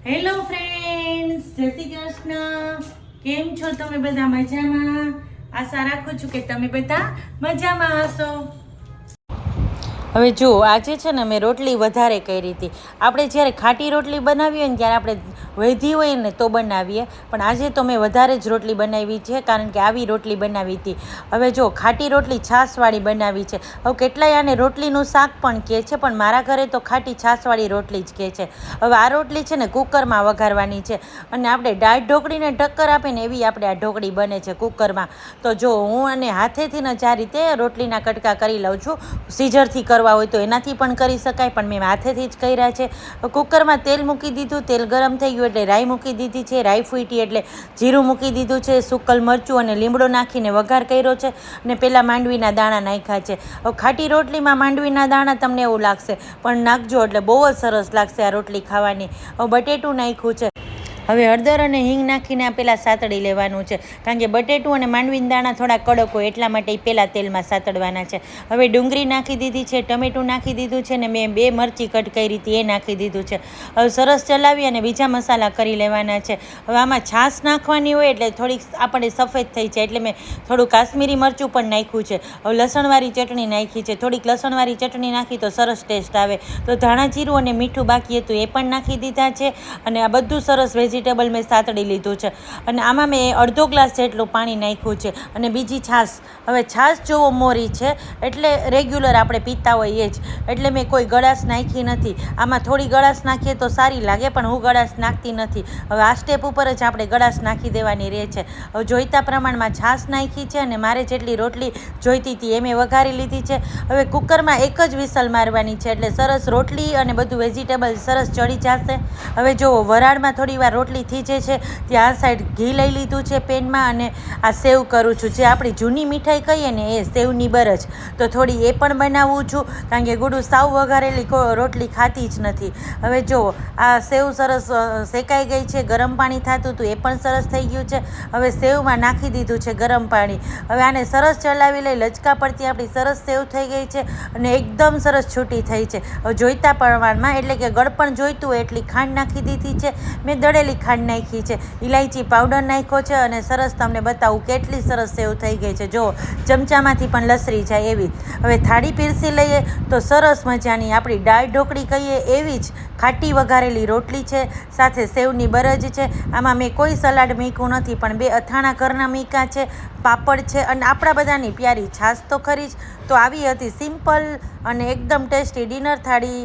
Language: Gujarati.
હેલો ફ્રેન્ડ્સ, જય શ્રી કૃષ્ણ. કેમ છો તમે બધા? મજામાં? આશા રાખું છું કે તમે બધા મજામાં હશો. હવે જો આજે છે ને મેં રોટલી વધારે કરી હતી. આપણે જ્યારે ખાટી રોટલી બનાવીએ હોય ને ત્યારે આપણે વધી હોય ને તો બનાવીએ, પણ આજે તો મેં વધારે જ રોટલી બનાવી છે કારણ કે આવી રોટલી બનાવી હતી. હવે જો ખાટી રોટલી છાશવાળી બનાવી છે. હવે કેટલાય આને રોટલીનું શાક પણ કહે છે, પણ મારા ઘરે તો ખાટી છાશવાળી રોટલી જ કહે છે. હવે આ રોટલી છે ને કુકરમાં વઘારવાની છે, અને આપણે દાળ ઢોકળીને ટક્કર આપે ને એવી આપણે આ ઢોકળી બને છે કુકરમાં. તો જો હું અને હાથેથી જ આ રીતે રોટલીના કટકા કરી લઉં છું. સીઝરથી કરવા હોય તો એનાથી પણ કરી શકાય, પણ મેં હાથેથી જ કર્યા છે. કુકરમાં તેલ મૂકી દીધું, તેલ ગરમ થઈ ગયું એટલે રાઈ મૂકી દીધી છે. રાઈ ફૂટી એટલે જીરું મૂકી દીધું છે, સૂકલ મરચું અને લીમડો નાખીને વઘાર કર્યો છે, અને પહેલાં માંડવીના દાણા નાખ્યા છે. હવે ખાટી રોટલીમાં માંડવીના દાણા તમને એવું લાગશે, પણ નાખજો એટલે બહુ જ સરસ લાગશે આ રોટલી ખાવાની. હવે બટેટું નાખ્યું છે. હવે હળદર અને હિંગ નાખીને આ પહેલાં સાતળી લેવાનું છે, કારણ કે બટેટું અને માંડવીના દાણા થોડા કડક હોય એટલા માટે પહેલાં તેલમાં સાતળવાના છે. હવે ડુંગળી નાખી દીધી છે, ટમેટું નાખી દીધું છે, ને મેં 2 મરચી કટ કરી હતી એ નાખી દીધું છે. હવે સરસ ચલાવી અને બીજા મસાલા કરી લેવાના છે. હવે આમાં છાશ નાખવાની હોય એટલે થોડીક આપણે સફેદ થઈ જાય એટલે મેં થોડું કાશ્મીરી મરચું પણ નાખ્યું છે. હવે લસણવાળી ચટણી નાખી છે, થોડીક લસણવાળી ચટણી નાખી તો સરસ ટેસ્ટ આવે. તો ધાણા જીરું અને મીઠું બાકી હતું એ પણ નાખી દીધા છે, અને આ બધું સરસ વેજીટેબલ મેં સાતળી લીધું છે. અને આમાં મેં અડધો ગ્લાસ જેટલું પાણી નાખ્યું છે, અને બીજી છાશ. હવે છાશ જોવો મોરી છે એટલે રેગ્યુલર આપણે પીતા હોઈએ જ, એટલે મેં કોઈ ગળાશ નાખી નથી. આમાં થોડી ગળાશ નાખીએ તો સારી લાગે, પણ હું ગળાશ નાખતી નથી. હવે આ સ્ટેપ ઉપર જ આપણે ગળાશ નાખી દેવાની રહે છે. હવે જોઈતા પ્રમાણમાં છાશ નાખી છે, અને મારે જેટલી રોટલી જોઈતી હતી એ મેં વઘારી લીધી છે. હવે કુકરમાં એક જ વિસલ મારવાની છે એટલે સરસ રોટલી અને બધું વેજીટેબલ સરસ ચડી જશે. હવે જો વરાળમાં થોડી વાર રોટલી થીજે છે ત્યાં આ સાઈડ ઘી લઈ લીધું છે પેનમાં, અને આ સેવ કરું છું. જે આપણી જૂની મીઠાઈ કહીએ ને એ સેવની બરજ, તો થોડી એ પણ બનાવું છું, કારણ કે ગુડું સાવ વઘારેલી રોટલી ખાતી જ નથી. હવે જો આ સેવ સરસ શેકાઈ ગઈ છે, ગરમ પાણી થતું હતું એ પણ સરસ થઈ ગયું છે. હવે સેવમાં નાખી દીધું છે ગરમ પાણી. હવે આને સરસ ચલાવી લઈ, લચકા પડતી આપણી સરસ સેવ થઈ ગઈ છે, અને એકદમ સરસ છૂટી થઈ છે. હવે જોઈતા પ્રમાણમાં એટલે કે ગળપણ જોઈતું હોય એટલી ખાંડ નાખી દીધી છે. મેં દળેલી ખાંડ નાખી છે, ઇલાયચી પાવડર નાખ્યો છે, અને સરસ તમને બતાવું કેટલી સરસ સેવ થઈ ગઈ છે. જો ચમચામાંથી પણ લસરી જાય એવી. હવે થાળી પીરસી લઈએ તો સરસ મજાની આપણી દાળ ઢોકળી કહીએ એવી જ ખાટી વઘારેલી રોટલી છે, સાથે સેવની બરજ છે. આમાં મેં કોઈ સલાડ મૂક્યું નથી, પણ 2 અથાણા ઘરના મૂક્યા છે, પાપડ છે, અને આપણા બધાની પ્યારી છાશ તો ખરી જ. તો આવી હતી સિમ્પલ અને એકદમ ટેસ્ટી ડિનર થાળી.